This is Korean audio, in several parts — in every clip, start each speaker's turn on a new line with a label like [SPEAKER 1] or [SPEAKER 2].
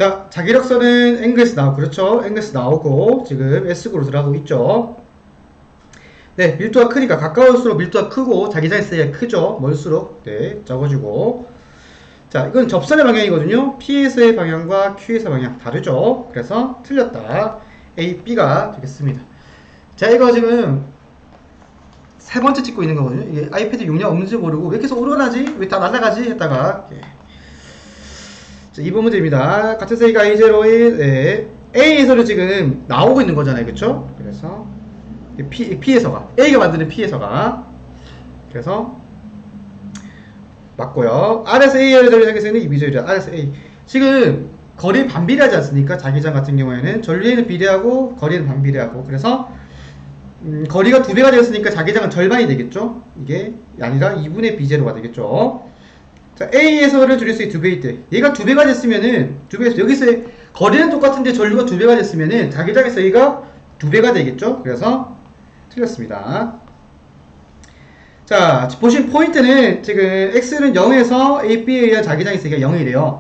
[SPEAKER 1] 자, 자기력서는 앵글스 나오고, 그렇죠? 앵글스 나오고, 지금 S구로 들어가고 있죠. 네, 밀도가 크니까 가까울수록 밀도가 크고, 자기장의 사이가 크죠? 멀수록, 네, 적어주고. 자, 이건 접선의 방향이거든요. P에서의 방향과 Q에서 방향 다르죠? 그래서 틀렸다. A, B가 되겠습니다. 자, 이거 지금 세 번째 찍고 있는 거거든요. 이게 아이패드 용량 없는지 모르고, 왜 계속 오르나지? 왜 다 날아가지? 했다가, 예. 자, 2번 문제입니다. 같은 세기가 I0인 네. A에서는 지금 나오고 있는 거잖아요. 그쵸? 그래서 P에서가 A가 만드는 P에서가 그래서 맞고요. R에서 A를 자기장에서는 2비조이죠. R에서 A 지금 거리 반비례하지 않습니까? 자기장 같은 경우에는 전류에는 비례하고 거리는 반비례하고 그래서 거리가 2배가 되었으니까 자기장은 절반이 되겠죠? 이게 아니라 2분의 B제로가 되겠죠? 자, A에서를 줄일 수 있는 2배일 때 얘가 2배가 됐으면은 2배에서 여기서 거리는 똑같은데 전류가 2배가 됐으면은 자기장에서 A가 2배가 되겠죠? 그래서 틀렸습니다. 자, 보신 포인트는 지금 X는 0에서 A, B에 의한 자기장의 세기가 0이래요.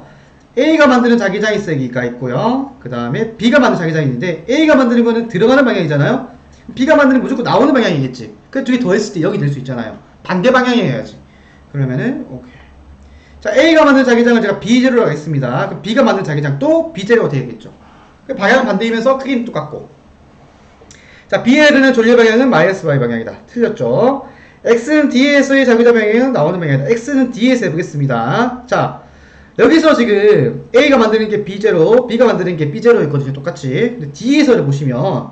[SPEAKER 1] A가 만드는 자기장의 세기가 있고요. 그 다음에 B가 만드는 자기장이 있는데 A가 만드는 거는 들어가는 방향이잖아요. B가 만드는 건 무조건 나오는 방향이겠지. 그 두 개 더했을 때 0이 될 수 있잖아요. 반대 방향이어야지. 그러면은 오케이. 자, A가 만든 자기장을 제가 B제로로 하겠습니다. 그럼 B가 만든 자기장 또 B제로가 되겠죠. 방향은 반대이면서 크기는 똑같고. 자, B에는 전류 방향은 마이너스 Y 방향이다. 틀렸죠. X는 D에서의 자기장 방향은 나오는 방향이다. X는 D에서 해보겠습니다. 자, 여기서 지금 A가 만드는 게 B제로, B가 만드는 게 B제로 있거든요. 똑같이. 근데 D에서를 보시면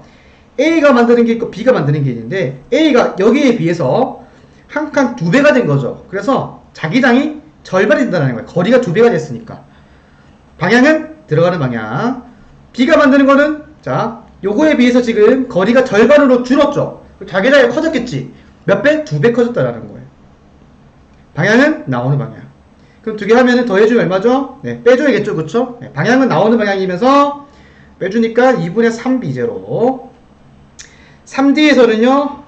[SPEAKER 1] A가 만드는 게 있고 B가 만드는 게 있는데 A가 여기에 비해서 한 칸 2배가 된 거죠. 그래서 자기장이 절반이 된다는 거예요. 거리가 2배가 됐으니까. 방향은 들어가는 방향. B가 만드는 거는 자, 요거에 비해서 지금 거리가 절반으로 줄었죠. 자기장이 커졌겠지. 몇 배? 2배 커졌다라는 거예요. 방향은 나오는 방향. 그럼 두 개 하면은 더해주면 얼마죠? 네, 빼줘야겠죠. 그쵸? 네, 방향은 나오는 방향이면서 빼주니까 2분의 3B제로. 3D에서는요,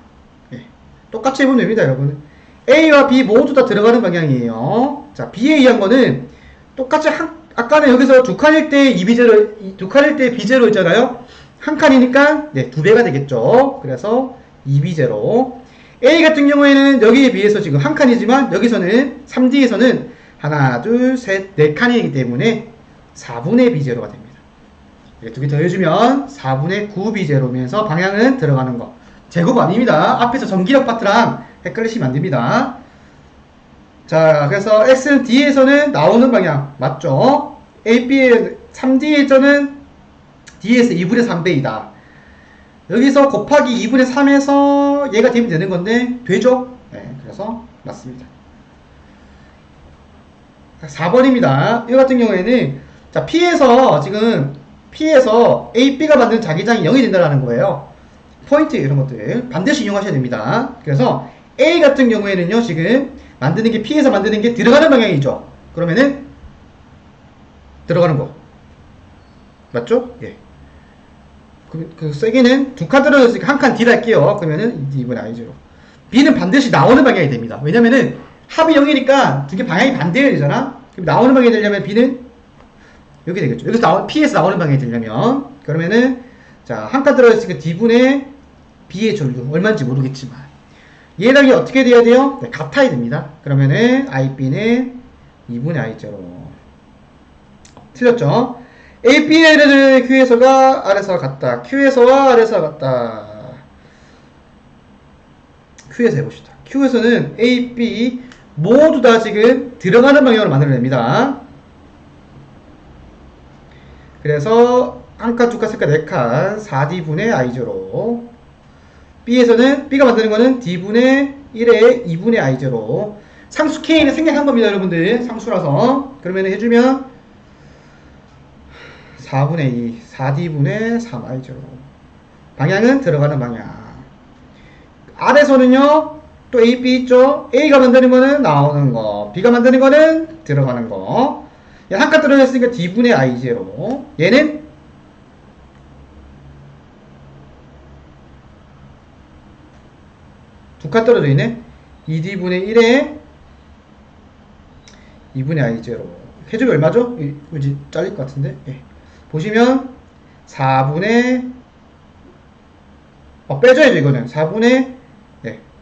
[SPEAKER 1] 네, 똑같이 해보면 됩니다, 여러분. A와 B 모두 다 들어가는 방향이에요. 자, B에 의한 거는 똑같이 아까는 여기서 두 칸일 때 2B제로, 두 칸일 때 B제로 있잖아요. 한 칸이니까, 네, 2배가 되겠죠. 그래서 2B제로. A 같은 경우에는 여기에 비해서 지금 한 칸이지만 여기서는 3D에서는 하나, 둘, 셋, 네 칸이기 때문에 4분의 B제로가 됩니다. 두 개 더해주면 4분의 9B제로면서 방향은 들어가는 거. 제곱 아닙니다. 앞에서 전기력 파트랑 헷갈리시면 안 됩니다. 자, 그래서 X는 D에서는 나오는 방향 맞죠? A, B의 3D에서는 D에서 2분의 3배이다. 여기서 곱하기 2분의 3에서 얘가 되면 되는 건데 되죠? 네, 그래서 맞습니다. 4번입니다. 이 같은 경우에는 자, P에서 지금 P에서 A, B가 만든 자기장이 0이 된다는 거예요. 포인트 이런 것들 반드시 이용하셔야 됩니다. 그래서 A 같은 경우에는요, 지금 만드는 게 P에서 만드는 게 들어가는 방향이죠. 그러면은 들어가는 거 맞죠? 예. 그 세기는 두 칸 떨어졌으니까 한 칸 D를 할게요. 그러면은 2분의 I0. B는 반드시 나오는 방향이 됩니다. 왜냐면은 합이 0이니까 두 개 방향이 반대해야 되잖아. 그럼 나오는 방향이 되려면 B는 여기 되겠죠. 여기서 P에서 나오는 방향이 되려면 그러면은 자, 한 칸 떨어졌으니까 D분의 B의 전류 얼마인지 모르겠지만 얘랑 이 어떻게 돼야 돼요? 네, 같아야 됩니다. 그러면은 IB는 2분의 I0. 틀렸죠? A, B의 Q에서가 R에서가 같다. Q에서와 R에서가 같다. Q에서 해봅시다. Q에서는 A, B 모두 다 지금 들어가는 방향으로 만들어냅니다. 그래서 한 칸, 두 칸, 세 칸, 네 칸 4D분의 I0. B에서는 B가 만드는 거는 D분의 1에 2분의 I0. 상수 K는 생략한 겁니다, 여러분들. 상수라서. 그러면 해주면 4분의 2, 4D분의 3I0. 방향은 들어가는 방향. R에서는요, 또 A, B 있죠? A가 만드는 거는 나오는 거, B가 만드는 거는 들어가는 거. 한 칸 떨어졌으니까 D분의 I0. 얘는 두 칸 떨어져 있네. 2D분의 1에 2분의 I0. 해주면 얼마죠? 이거 잘릴 것 같은데? 예. 보시면 4분의 빼줘야죠. 이거는 4분의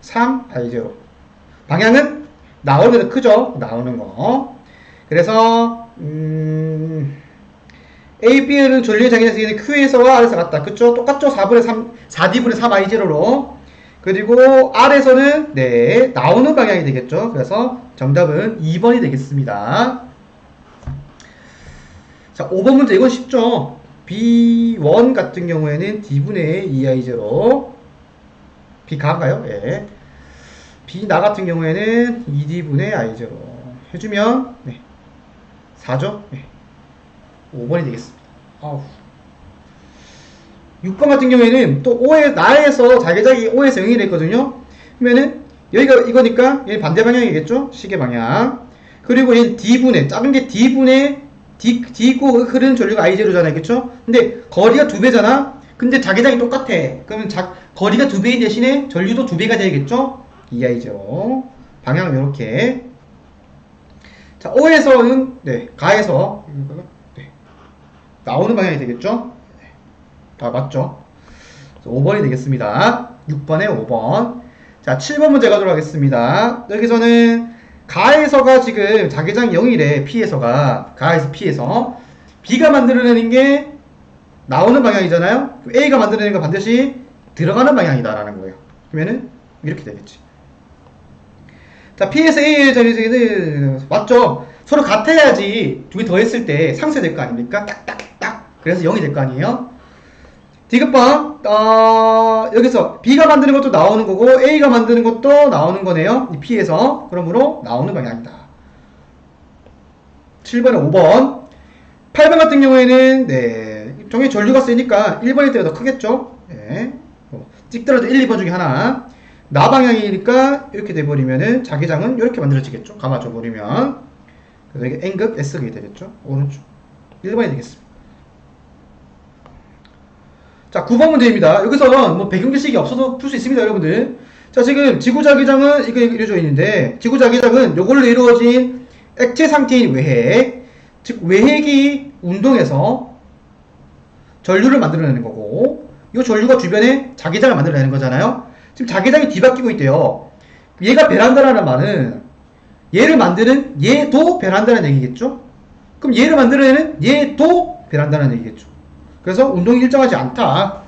[SPEAKER 1] 3 I0 방향은 나오는 게 더 크죠. 나오는 거. 그래서 A, B는 전류의 자기장이 Q에서와 R에서 같다. 그쵸? 똑같죠? 4D분의 3 I0로. 그리고 R에서는 나오는 방향이 되겠죠. 그래서 정답은 2번이 되겠습니다. 자, 5번 문제 이건 쉽죠. B1 같은 경우에는 D분의 2I0 B가인가요? 예. B나 같은 경우에는 2D분의 I0 해주면 4죠? 5번이 되겠습니다. 6번 같은 경우에는 또 나에서 자기장이 5에서 0이 됐거든요. 그러면은 여기가 이거니까 얘 반대 방향이겠죠? 시계 방향. 그리고 얘 D분의 작은 게 D분의 D 있고 흐르는 전류가 I0잖아요. 그쵸? 근데 거리가 2배잖아? 근데 자기장이 똑같아. 그러면 거리가 2배인 대신에 전류도 2배가 되겠죠? 2I0. 방향은 이렇게. 자, O에서는, 가에서, 나오는 방향이 되겠죠? 다 맞죠? 5번이 되겠습니다. 6번에 5번. 자, 7번 문제 가도록 하겠습니다. 여기서는 가에서가 지금 자기장이 0이래. P에서가. 가에서 P에서. B가 만들어내는 게 나오는 방향이잖아요. A가 만들어내는 거 반드시 들어가는 방향이다라는 거예요. 그러면은 이렇게 되겠지. 자, P에서 A의 자기장이 맞죠? 서로 같아야지 두 개 더했을 때 상쇄될 거 아닙니까? 딱딱딱. 그래서 0이 될 거 아니에요? 디귿번 여기서 B가 만드는 것도 나오는 거고 A가 만드는 것도 나오는 거네요. 이 P에서. 그러므로 나오는 방향이다. 7번에 5번. 8번 같은 경우에는 종이 전류가 세니까 1번일 때가 더 크겠죠. 찍더라도 1, 2번 중에 하나. 나 방향이니까 이렇게 돼버리면은 자기장은 이렇게 만들어지겠죠. 감아줘 버리면. 그래서 이게 N극 S극이 되겠죠. 오른쪽 1번이 되겠습니다. 자, 9번 문제입니다. 여기서 뭐 배경지식이 없어도 풀 수 있습니다, 여러분들. 자, 지금 지구자기장은 이거 이루어져 있는데, 지구자기장은 요걸로 이루어진 액체 상태인 외핵, 즉 외핵이 운동해서 전류를 만들어내는 거고, 이 전류가 주변에 자기장을 만들어내는 거잖아요. 지금 자기장이 뒤바뀌고 있대요. 얘가 배란다라는 말은 얘를 만드는 얘도 배란다는 얘기겠죠? 그럼 얘를 만들어내는 얘도 배란다는 얘기겠죠? 그래서 운동이 일정하지 않다.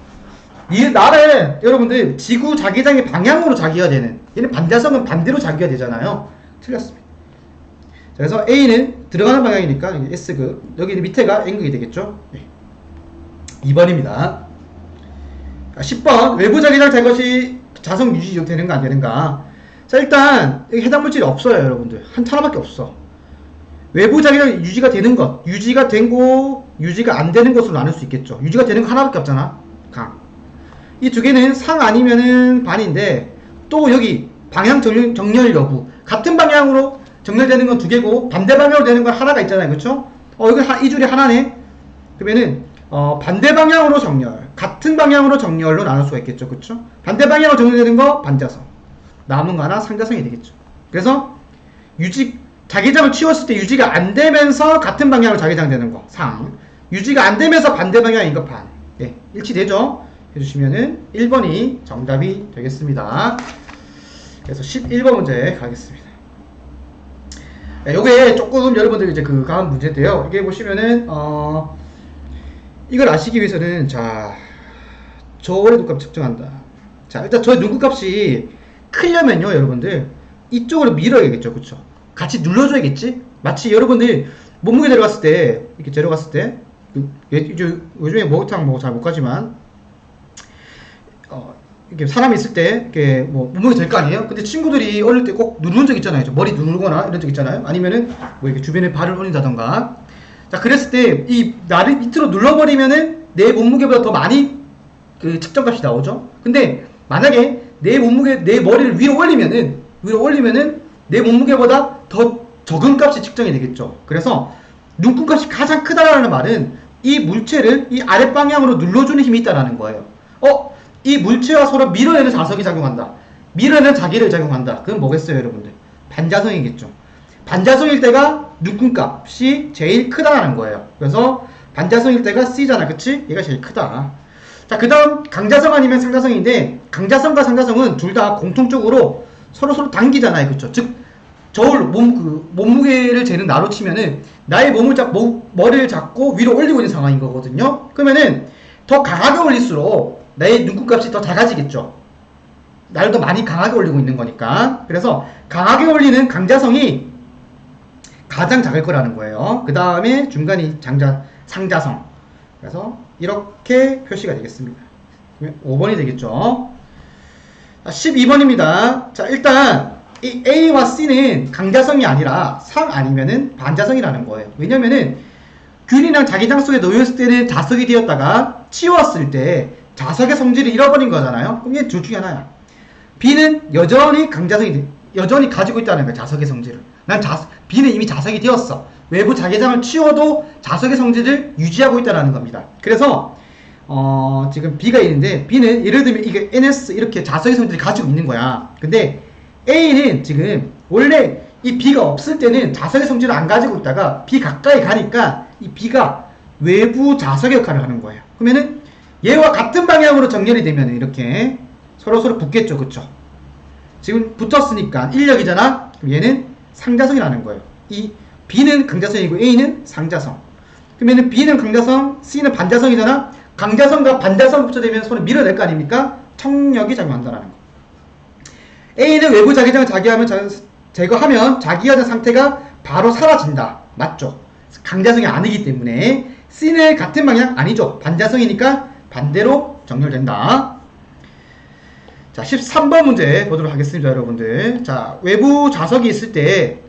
[SPEAKER 1] 나는 여러분들 지구 자기장의 방향으로 자기가 되는, 얘는 반대성은 반대로 자기가 되잖아요. 틀렸습니다. 그래서 A는 들어가는 방향이니까 S극, 여기 밑에가 N극이 되겠죠. 2번입니다. 10번 외부 자기장 제것이 자성 유지 되는가 안 되는가. 자, 일단 여기 해당 물질이 없어요, 여러분들. 하나밖에 없어. 외부 자기장 유지가 되는 것, 유지가 되고 유지가 안 되는 것으로 나눌 수 있겠죠. 유지가 되는 거 하나밖에 없잖아. 강. 이 두 개는 상 아니면은 반인데, 또 여기 방향 정렬 여부, 같은 방향으로 정렬되는 건 두 개고 반대 방향으로 되는 건 하나가 있잖아요. 그렇죠? 여기 이 줄이 하나네. 그러면은 반대 방향으로 정렬, 같은 방향으로 정렬로 나눌 수가 있겠죠. 그렇죠? 반대 방향으로 정렬되는 거 반자성, 남은 거 하나 상자성이 되겠죠. 그래서 자기장을 치웠을 때 유지가 안 되면서 같은 방향으로 자기장 되는 거 상, 유지가 안 되면서 반대 방향인 거 반. 일치되죠? 해주시면은 1번이 정답이 되겠습니다. 그래서 11번 문제 가겠습니다. 요게 조금 여러분들 이제 가은 문제인데요. 이게 보시면은 이걸 아시기 위해서는, 자, 저의 눈값 측정한다. 자, 일단 저의 눈값이 크려면요, 여러분들 이쪽으로 밀어야겠죠. 그쵸? 같이 눌러줘야겠지? 마치 여러분들 몸무게 내려갔을 때, 이렇게 내려갔을 때, 요즘에 목욕탕 뭐 잘 못 가지만, 이렇게 사람이 있을 때, 이렇게 뭐 몸무게 될 거 아니에요? 근데 친구들이 어릴 때 꼭 누르는 적 있잖아요. 머리 누르거나 이런 적 있잖아요. 아니면은 뭐 이렇게 주변에 발을 올린다던가. 자, 그랬을 때 이 나를 밑으로 눌러버리면은 내 몸무게보다 더 많이 측정값이 나오죠. 근데 만약에 내 머리를 위로 올리면은 내 몸무게보다 더 적은 값이 측정이 되겠죠. 그래서 눈금값이 가장 크다라는 말은 이 물체를 이 아랫방향으로 눌러주는 힘이 있다라는 거예요. 이 물체와 서로 밀어내는 자석이 작용한다. 밀어내는 자기를 작용한다. 그건 뭐겠어요, 여러분들? 반자성이겠죠. 반자성일 때가 눈금값이 제일 크다라는 거예요. 그래서 반자성일 때가 C잖아. 그치? 얘가 제일 크다. 자, 그 다음 강자성 아니면 상자성인데, 강자성과 상자성은 둘 다 공통적으로 서로 당기잖아요. 그쵸? 즉, 저울, 몸무게를 재는 나로 치면은, 나의 머리를 잡고 위로 올리고 있는 상황인 거거든요? 그러면은, 더 강하게 올릴수록 나의 눈곱값이 더 작아지겠죠? 나를 더 많이 강하게 올리고 있는 거니까. 그래서, 강하게 올리는 강자성이 가장 작을 거라는 거예요. 그 다음에 중간이 상자성. 그래서, 이렇게 표시가 되겠습니다. 5번이 되겠죠? 12번입니다. 자, 일단 이 A와 C는 강자성이 아니라 상 아니면은 반자성이라는 거예요. 왜냐면은 균이랑 자기장 속에 놓였을 때는 자석이 되었다가 치웠을 때 자석의 성질을 잃어버린 거잖아요. 그럼 얘 둘 중에 하나야. B는 여전히 여전히 가지고 있다는 거야. 자석의 성질을. B는 이미 자석이 되었어. 외부 자기장을 치워도 자석의 성질을 유지하고 있다는 겁니다. 그래서 지금 B가 있는데 B는 예를 들면 이게 NS 이렇게 자석의 성질을 가지고 있는 거야. 근데 A는 지금 원래 이 B가 없을 때는 자석의 성질을 안 가지고 있다가 B 가까이 가니까 이 B가 외부 자석의 역할을 하는 거예요. 그러면은 얘와 같은 방향으로 정렬이 되면 이렇게 서로 붙겠죠. 그쵸? 지금 붙었으니까 인력이잖아. 그럼 얘는 상자성이라는 거예요. 이 B는 강자성이고 A는 상자성. 그러면은 B는 강자성, C는 반자성이잖아. 강자성과 반자성 붙여되면 손을 밀어낼 거 아닙니까? 청력이 작용한다는 거. A는 외부 자기장을 제거하면 자기화된 상태가 바로 사라진다. 맞죠? 강자성이 아니기 때문에. C는 같은 방향 아니죠. 반자성이니까 반대로 정렬된다. 자, 13번 문제 보도록 하겠습니다, 여러분들. 자, 외부 자석이 있을 때,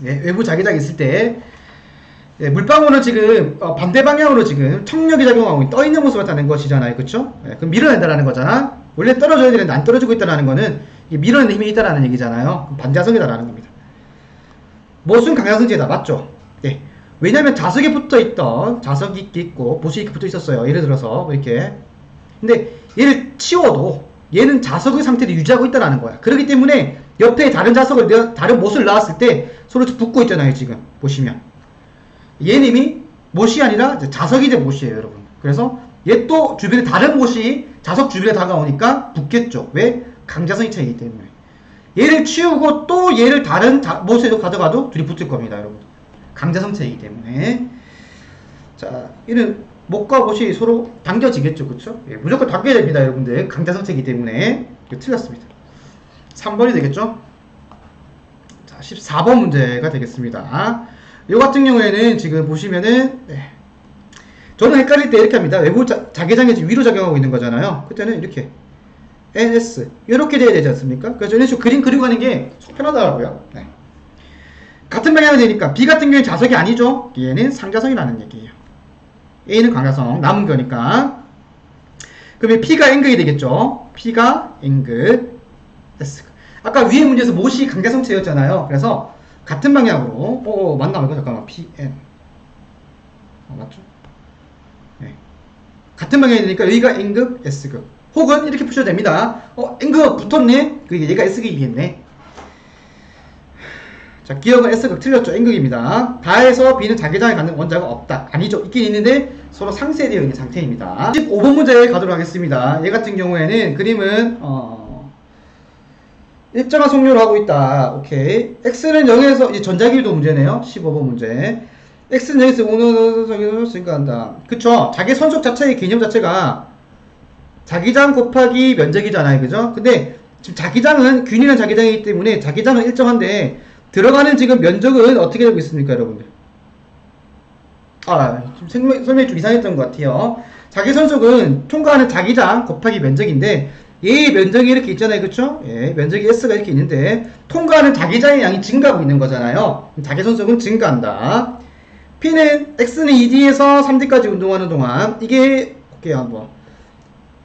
[SPEAKER 1] 외부 자기장이 있을 때, 물방울은 지금 반대 방향으로 지금 청력이 작용하고 떠있는 모습을 나타낸 것이잖아요. 그쵸? 그럼 밀어낸다라는 거잖아. 원래 떨어져야 되는데 안 떨어지고 있다는 거는 밀어내는 힘이 있다라는 얘기잖아요. 반자성이다라는 겁니다. 못은 강자성제다. 맞죠? 네. 왜냐면 자석에 붙어있던 자석이 있고 못이 이렇게 붙어 있었어요. 예를 들어서 이렇게. 근데 얘를 치워도 얘는 자석의 상태를 유지하고 있다라는 거야. 그렇기 때문에 옆에 다른 못을 놨을 때 서로 붙고 있잖아요. 지금 보시면 얘는 이미 못이 아니라 자석이 된 못이에요, 여러분. 그래서 얘 또 주변에 다른 못이 자석 주변에 다가오니까 붙겠죠. 왜? 강자성이 차이기 때문에. 얘를 치우고 또 얘를 다른 못에도 가져가도 둘이 붙을 겁니다, 여러분. 강자성 차이기 때문에. 자, 얘는 못과 못이 서로 당겨지겠죠, 그쵸? 예, 무조건 당겨야 됩니다, 여러분들. 강자성 차이기 때문에. 틀렸습니다. 3번이 되겠죠? 자, 14번 문제가 되겠습니다. 요 같은 경우에는 지금 보시면은, 저는 헷갈릴 때 이렇게 합니다. 외부 자기장이 위로 작용하고 있는 거잖아요. 그때는 이렇게 NS 이렇게 돼야 되지 않습니까? 그래서 이런 식으로 그림 그리고 가는 게 속 편하더라고요. 네. 같은 방향이 되니까 B 같은 경우에는 자석이 아니죠. 얘는 상자성이라는 얘기예요. A는 강자성 남은 거니까. 그러면 P가 N극이 되겠죠. P가 N극 S. 아까 위에 문제에서 못이 강자성체였잖아요. 그래서 같은 방향으로 맞나 말고 잠깐만 PN 맞죠? 네. 같은 방향이 되니까 여기가 N극 S극 혹은 이렇게 푸셔도 됩니다. N극 붙었네? 그게 얘가 S극이겠네. 자, 기억은 S극 틀렸죠. N극입니다. 다해서 B는 자기장에 갖는 원자가 없다. 아니죠. 있긴 있는데 서로 상쇄되어 있는 상태입니다. 15번 문제 가도록 하겠습니다. 얘 같은 경우에는 그림은 일정한 속력을 하고 있다. 오케이. X는 0에서 이제 전자길도 문제네요. 15번 문제. X는 0에서 오는 속력을 증가한다. 그쵸? 자기 선속 자체의 개념 자체가 자기장 곱하기 면적이잖아요. 그죠? 근데 지금 자기장은 균일한 자기장이기 때문에 자기장은 일정한데 들어가는 지금 면적은 어떻게 되고 있습니까, 여러분들? 지금 설명이 좀 이상했던 것 같아요. 자기 선속은 통과하는 자기장 곱하기 면적인데 얘의 면적이 이렇게 있잖아요. 그쵸? 예, 면적이 S가 이렇게 있는데 통과하는 자기장의 양이 증가하고 있는 거잖아요. 자기 선속은 증가한다. P는 X는 2D에서 3D까지 운동하는 동안 이게 볼게요 한번.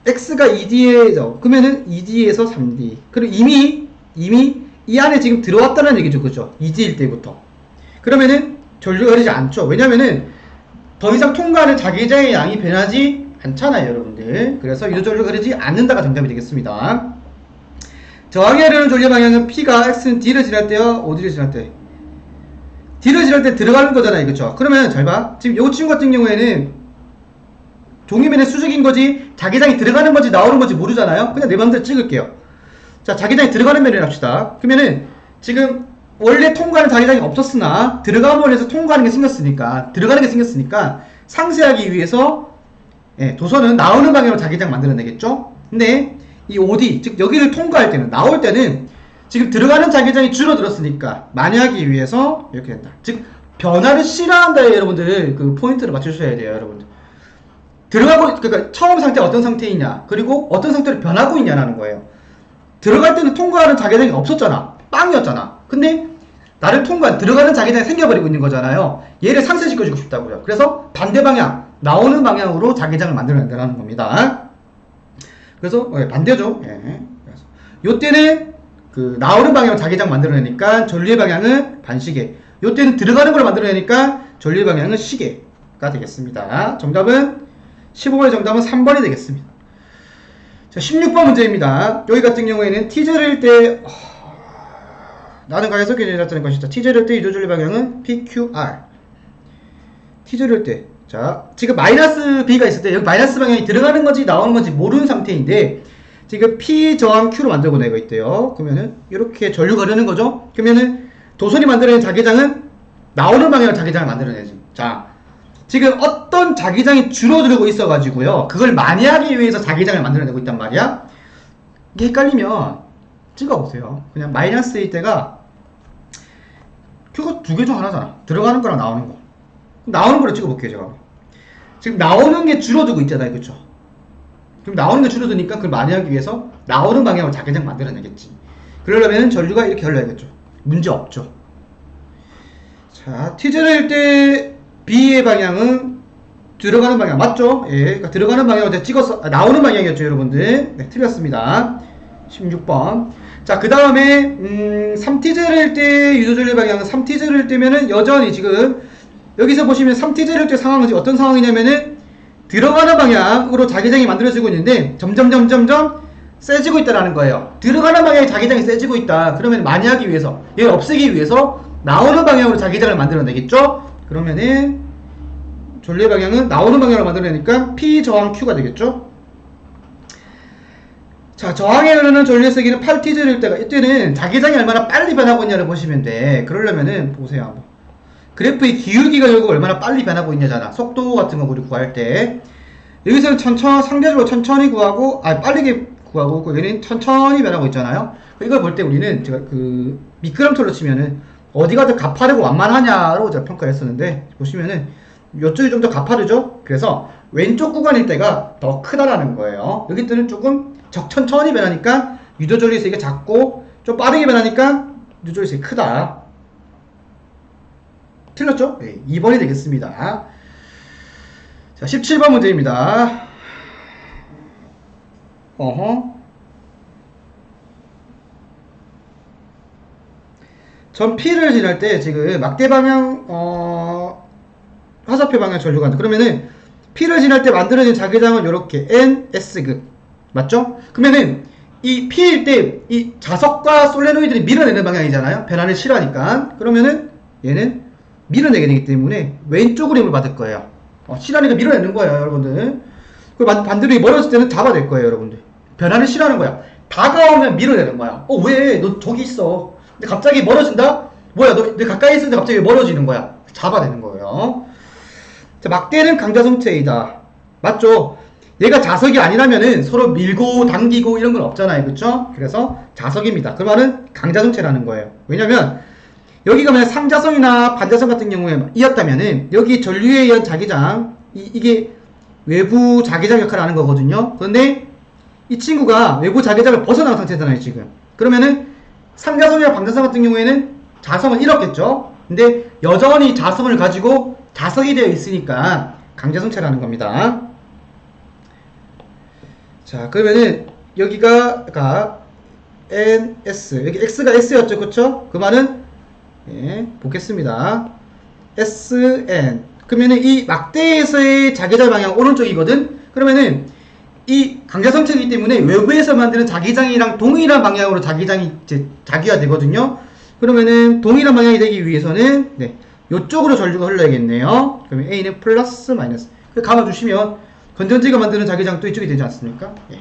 [SPEAKER 1] X가 2D에서 그러면은 2D에서 3D 그리고 이미 이 안에 지금 들어왔다는 얘기죠. 그죠? 2D일 때부터. 그러면은 전류가 흐르지 않죠. 왜냐면은 더 이상 통과하는 자기장의 양이 변하지 않잖아요, 여러분들. 그래서 유전류가 흐르지 않는다가 정답이 되겠습니다. 저항에 흐르는 전류 방향은 P가 X는 D를 지날 때와 OD를 지날 때. D를 지날 때 들어가는 거잖아요. 그쵸? 그러면 잘 봐. 지금 요 친구 같은 경우에는 종이면에 수직인 거지 자기장이 들어가는 건지 나오는 건지 모르잖아요. 그냥 내 맘대로 찍을게요. 자, 자기장이 들어가는 면을 합시다. 그러면은 지금 원래 통과하는 자기장이 없었으나 들어가면 해서 통과하는 게 생겼으니까 들어가는 게 생겼으니까 상쇄하기 위해서 도선은 나오는 방향으로 자기장 만들어내겠죠. 근데 이 OD 즉 여기를 통과할 때는 나올 때는 지금 들어가는 자기장이 줄어들었으니까 만회하기 위해서 이렇게 된다. 즉 변화를 싫어한다에 여러분들 그 포인트를 맞추셔야 돼요. 여러분들 들어가고 그러니까 처음 상태가 어떤 상태이냐 그리고 어떤 상태로 변하고 있냐라는 거예요. 들어갈 때는 통과하는 자기장이 없었잖아. 빵이었잖아. 근데 나를 통과한 들어가는 자기장이 생겨버리고 있는 거잖아요. 얘를 상쇄시켜주고 싶다고요. 그래서 반대 방향 나오는 방향으로 자기장을 만들어낸다는 겁니다. 그래서 반대죠. 그래서 요때는 그 나오는 방향으로 자기장 만들어내니까 전류의 방향은 반시계. 요때는 들어가는 걸 만들어내니까 전류의 방향은 시계가 되겠습니다. 정답은 15번의 정답은 3번이 되겠습니다. 자, 16번 문제입니다. 여기 같은 경우에는 T제일 때 나는 가해석이 제작되는 것이다. T제일 때 유도 전류 방향은 PQR. T제일 때 자, 지금 마이너스 B가 있을 때 여기 마이너스 방향이 들어가는 건지 나오는 건지 모르는 상태인데 지금 P 저항 Q로 만들고 내고 있대요. 그러면은 이렇게 전류가 흐르는 거죠. 그러면은 도선이 만들어낸 자기장은 나오는 방향으로 자기장을 만들어내지. 자, 지금 어떤 자기장이 줄어들고 있어가지고요. 그걸 만회하기 위해서 자기장을 만들어내고 있단 말이야. 이게 헷갈리면 찍어보세요. 그냥 마이너스일 때가 Q가 두 개 중 하나잖아. 들어가는 거랑 나오는 거. 나오는 거를 찍어볼게요. 제가 지금 나오는 게 줄어들고 있잖아요. 그쵸? 그럼 나오는 게 줄어드니까 그걸 만회하기 위해서 나오는 방향으로 자기장 만들어내겠지. 그러려면 전류가 이렇게 흘러야겠죠. 문제 없죠. 자, T제일 때 B의 방향은 들어가는 방향 맞죠? 예, 그러니까 들어가는 방향으로 찍어서 나오는 방향이었죠, 여러분들. 네, 틀렸습니다. 16번. 자, 그 다음에 3T제일 때 유도전류 방향은 3T제일 때면은 여전히 지금 여기서 보시면 3T제일 때 상황은 어떤 상황이냐면은 들어가는 방향으로 자기장이 만들어지고 있는데 점점 세지고 있다라는 거예요. 들어가는 방향에 자기장이 세지고 있다. 그러면 만회하기 위해서 얘를 없애기 위해서 나오는 방향으로 자기장을 만들어내겠죠. 그러면은 전류의 방향은 나오는 방향으로 만들어내니까 P 저항 Q가 되겠죠. 자, 저항에 흐르는 전류의 세기는 8T제일 때가 이때는 자기장이 얼마나 빨리 변하고 있냐를 보시면 돼. 그러려면은 보세요 한번. 그래프의 기울기가 결국 얼마나 빨리 변하고 있냐잖아. 속도 같은 거 우리 구할 때 여기서는 상대적으로 천천히 구하고 빠르게 구하고 얘는 천천히 변하고 있잖아요. 이걸 볼 때 우리는 제가 그 미끄럼틀로 치면은 어디가 더 가파르고 완만하냐로 제가 평가를 했었는데 보시면은 이쪽이 좀 더 가파르죠. 그래서 왼쪽 구간일 때가 더 크다라는 거예요. 여기 때는 조금 천천히 변하니까 유도전류의 세기가 작고 좀 빠르게 변하니까 유도전류의 세기가 크다. 틀렸죠? 네, 2번이 되겠습니다. 자, 17번 문제입니다. 전 P를 지날 때 지금 막대 방향, 화살표 방향 전류가 한다. 그러면은 P를 지날 때 만들어진 자기장은 이렇게 NS극. 맞죠? 그러면은 이 P일 때 이 자석과 솔레노이드를 밀어내는 방향이잖아요. 변화를 싫어하니까. 그러면은 얘는 밀어내게 되기 때문에 왼쪽으로 힘을 받을 거예요. 싫어하니까 밀어내는 거예요, 여러분들. 그리고 반대로 멀어질 때는 잡아낼 거예요, 여러분들. 변화를 싫어하는 거야. 다가오면 밀어내는 거야. 왜? 너 저기 있어. 근데 갑자기 멀어진다? 뭐야, 너 가까이 있었는데 갑자기 멀어지는 거야. 잡아내는 거예요. 자, 막대는 강자성체이다. 맞죠? 얘가 자석이 아니라면은 서로 밀고 당기고 이런 건 없잖아요. 그쵸? 그래서 자석입니다. 그 말은 강자성체라는 거예요. 왜냐면 여기가 만약 상자성이나 반자성 같은 경우에 이었다면은 여기 전류에 의한 자기장 이게 외부 자기장 역할을 하는 거거든요. 그런데 이 친구가 외부 자기장을 벗어난 상태잖아요, 지금. 그러면은 상자성이나 반자성 같은 경우에는 자성을 잃었겠죠. 근데 여전히 자성을 가지고 자석이 되어 있으니까 강자성체라는 겁니다. 자, 그러면은 여기가 NS, 여기 X가 S였죠, 그쵸? 그 말은 보겠습니다. SN. 그러면은 이 막대에서의 자기장 방향 오른쪽이거든? 그러면은 이 강자성체이기 때문에 외부에서 만드는 자기장이랑 동일한 방향으로 자기장이 이제 자기화 되거든요? 그러면은 동일한 방향이 되기 위해서는 요쪽으로 전류가 흘러야겠네요. 그러면 A는 플러스 마이너스. 감아주시면 건전지가 만드는 자기장 또 이쪽이 되지 않습니까? 예.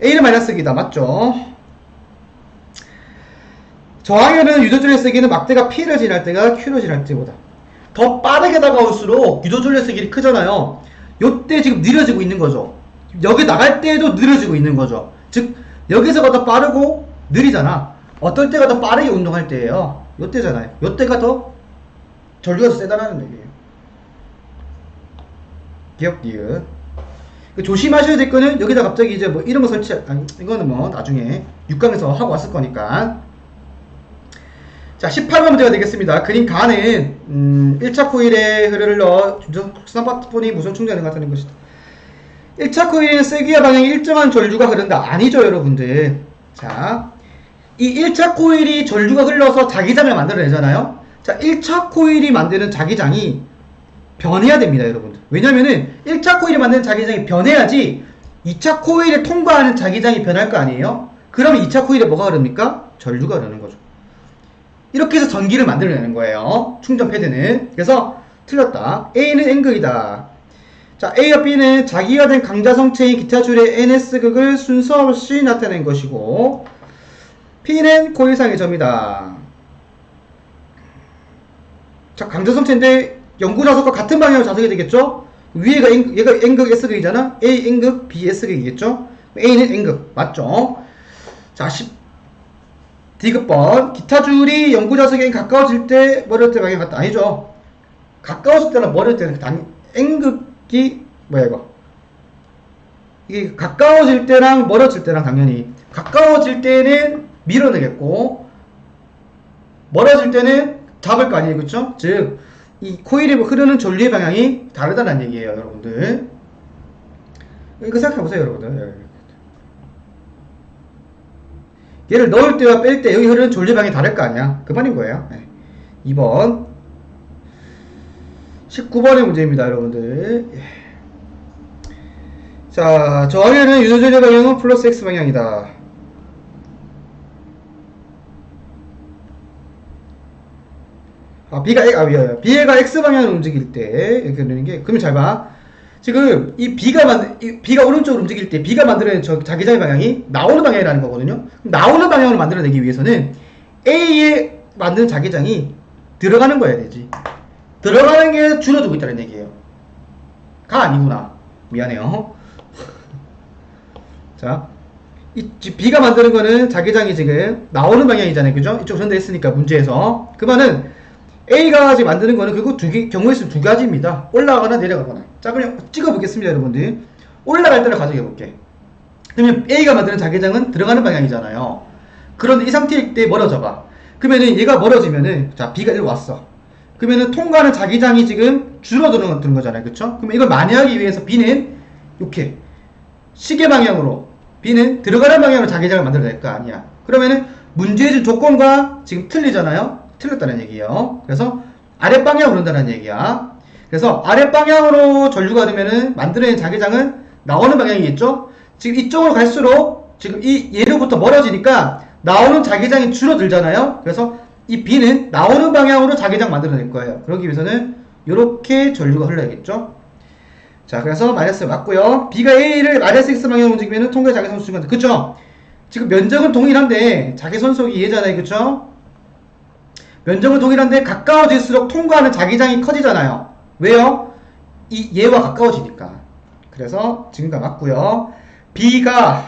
[SPEAKER 1] A는 마이너스기다. 맞죠? 저항열은 유도줄의 세기는 막대가 P를 지날 때가 Q를 지날 때보다 더 빠르게 다가올수록 유도줄의 세기가 크잖아요. 요때 지금 느려지고 있는 거죠. 여기 나갈 때도 느려지고 있는 거죠. 즉 여기서가 더 빠르고 느리잖아. 어떨 때가 더 빠르게 운동할 때예요. 요때잖아요. 요때가 더 전류가 더 세다라는 얘기예요. 기억. 조심하셔야 될 거는 여기다 갑자기 이제 뭐 이런 거 아니, 이거는 뭐 나중에 6강에서 하고 왔을 거니까. 자, 18번 문제가 되겠습니다. 그림 가는 1차 코일에 흘러 스마트폰이 무선 충전을 갖다는 것이다. 1차 코일에는 세기와 방향이 일정한 전류가 흐른다. 아니죠, 여러분들. 자, 이 1차 코일이 전류가 흘러서 자기장을 만들어내잖아요. 자, 1차 코일이 만드는 자기장이 변해야 됩니다, 여러분들. 왜냐면은 1차 코일이 만드는 자기장이 변해야지 2차 코일에 통과하는 자기장이 변할 거 아니에요? 그러면 2차 코일에 뭐가 흐릅니까? 전류가 흐르는 거죠. 이렇게 해서 전기를 만들어내는 거예요. 충전 패드는. 그래서 틀렸다. A는 N극이다. 자, A와 B는 자기화된 강자성체인 기타 줄의 NS극을 순서 없이 나타낸 것이고, P는 코일상의 점이다. 자, 강자성체인데 연구자석과 같은 방향으로 자석이 되겠죠? 위에가 얘가 N극 S극이잖아. A N극, B S극이겠죠? A는 N극. 맞죠? 자, D급번. 기타 줄이 연구자석에 가까워질 때, 멀어질 때 방향 같다. 아니죠. 가까워질 때나 멀어질 때는 N극이, 뭐야, 이거. 이게 가까워질 때랑 멀어질 때랑 당연히. 가까워질 때는 밀어내겠고, 멀어질 때는 잡을 거 아니에요. 그쵸? 즉, 이 코일이 흐르는 전류의 방향이 다르다는 얘기예요, 여러분들. 이거 생각해보세요, 여러분들. 얘를 넣을 때와 뺄 때 여기 흐르는 전류 방향이 다를 거 아니야. 그 말인 거예요. 네. 2번 19번의 문제입니다, 여러분들. 자, 저항에는 유도전류 방향은 플러스 X 방향이다. B가 X 방향으로 움직일 때 이렇게 되는 게, 그러면 잘 봐. 지금 이 B가 오른쪽으로 움직일 때 B가 만들어낸 자기장의 방향이 나오는 방향이라는 거거든요. 나오는 방향으로 만들어내기 위해서는 A에 만드는 자기장이 들어가는 거야 되지. 들어가는 게 줄어들고 있다는 얘기예요. 가 아니구나. 미안해요. 자, B가 만드는 거는 자기장이 지금 나오는 방향이잖아요. 그죠? 이쪽 전달했으니까 문제에서. 그 말은 A가 지금 만드는 거는 결국 경우의 수 두 가지입니다. 올라가거나 내려가거나. 자, 그럼 찍어보겠습니다, 여러분들. 올라갈 때를 가정해볼게. 그러면 A가 만드는 자기장은 들어가는 방향이잖아요. 그런데 이 상태일 때 멀어져봐. 그러면은 얘가 멀어지면은, 자, B가 이리로 왔어. 그러면은 통과하는 자기장이 지금 줄어드는 거잖아요. 그쵸? 그러면 이걸 만회하기 위해서 B는 이렇게 시계 방향으로, B는 들어가는 방향으로 자기장을 만들어낼 거 아니야. 그러면은 문제의 준 조건과 지금 틀리잖아요. 틀렸다는 얘기예요. 그래서 아랫방향으로 흐른다는 얘기야. 그래서 아랫방향으로 전류가 되면은 만들어낸 자기장은 나오는 방향이겠죠? 지금 이쪽으로 갈수록 지금 얘로부터 멀어지니까 나오는 자기장이 줄어들잖아요. 그래서 이 B는 나오는 방향으로 자기장 만들어낼 거예요. 그러기 위해서는 이렇게 전류가 흘러야겠죠? 자, 그래서 마이너스 맞고요. B가 A를 마이너스 X 방향으로 움직이면은 통과의 자기선속 중간. 그쵸? 지금 면적은 동일한데 자기선속이 얘잖아요. 그쵸? 면적은 동일한데 가까워질수록 통과하는 자기장이 커지잖아요. 왜요? 얘와 가까워지니까. 그래서 지금가 맞고요. B가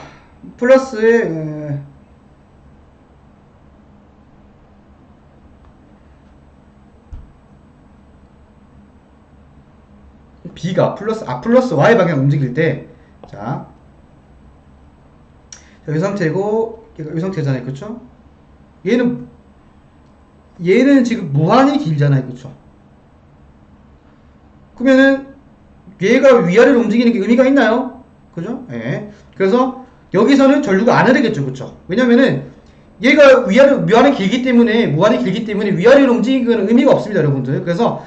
[SPEAKER 1] 플러스 B가 플러스 Y 방향 움직일 때, 자, 이 상태고, 이 상태잖아요. 그쵸? 얘는 지금 무한히 길잖아요. 그쵸? 그러면은 얘가 위아래로 움직이는 게 의미가 있나요? 그죠? 예. 그래서 여기서는 전류가 안 흐르겠죠. 그쵸? 왜냐면은 얘가 무한히 길기 때문에 위아래로 움직이는 건 의미가 없습니다, 여러분들. 그래서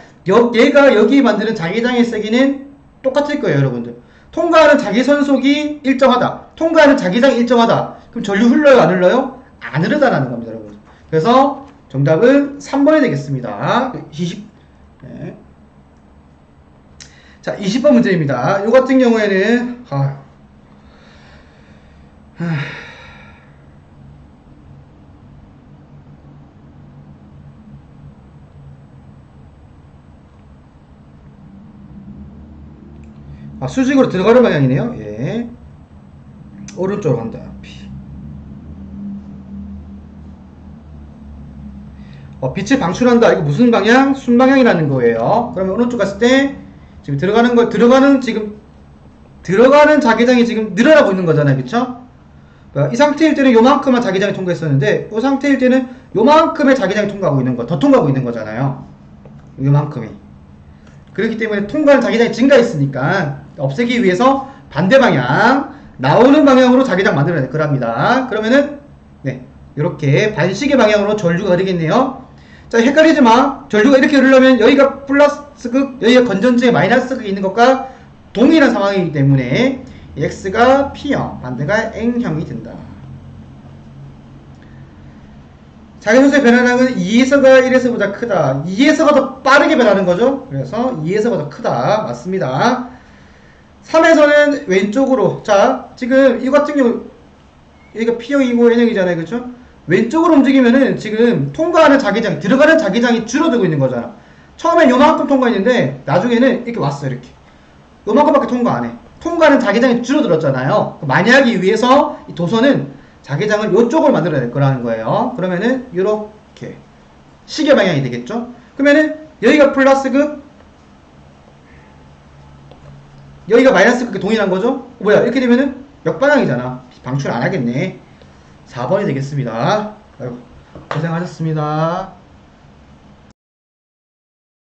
[SPEAKER 1] 얘가 여기 만드는 자기장의 세기는 똑같을 거예요, 여러분들. 통과하는 자기선속이 일정하다. 통과하는 자기장이 일정하다. 그럼 전류 흘러요, 안 흘러요? 안 흐르다라는 겁니다, 여러분. 그래서 정답은 3번이 되겠습니다. 20. 네. 자, 20번 문제입니다. 이 같은 경우에는 수직으로 들어가는 방향이네요. 예. 오른쪽으로 간다. 빛을 방출한다. 이거 무슨 방향? 순방향이라는 거예요. 그러면 오른쪽 갔을 때 지금 들어가는 자기장이 지금 늘어나고 있는 거잖아요. 그쵸? 이 상태일 때는 요만큼만 자기장이 통과했었는데 이 상태일 때는 요만큼의 자기장이 통과하고 있는 더 통과하고 있는 거잖아요. 요만큼이. 그렇기 때문에 통과하는 자기장이 증가했으니까 없애기 위해서 반대 방향, 나오는 방향으로 자기장 만들어야 될 거랍니다. 그러면은 네, 이렇게 반시계 방향으로 전류가 흐르겠네요. 자, 헷갈리지 마. 전류가 이렇게 흐르려면 여기가 플러스 극, 여기가 건전지에 마이너스 극이 있는 것과 동일한 상황이기 때문에 X가 P형, 반대가 N형이 된다. 자기소수의 변화량은 2에서가 1에서보다 크다. 2에서가 더 빠르게 변하는 거죠. 그래서 2에서가 더 크다. 맞습니다. 3에서는 왼쪽으로. 자, 지금 이 같은 경우 여기가 P형이고 N형이잖아요. 그렇죠? 왼쪽으로 움직이면은 지금 통과하는 자기장, 들어가는 자기장이 줄어들고 있는 거잖아. 처음엔 요만큼 통과했는데 나중에는 이렇게 왔어. 이렇게 요만큼밖에 통과 안 해. 통과하는 자기장이 줄어들었잖아요. 만약에 위해서 이 도선은 자기장을 이쪽으로 만들어야 될 거라는 거예요. 그러면은 이렇게 시계 방향이 되겠죠. 그러면은 여기가 플러스 극, 여기가 마이너스 극이 동일한 거죠. 뭐야, 이렇게 되면은 역방향이잖아. 방출 안 하겠네. 4번이 되겠습니다. 아이고, 고생하셨습니다.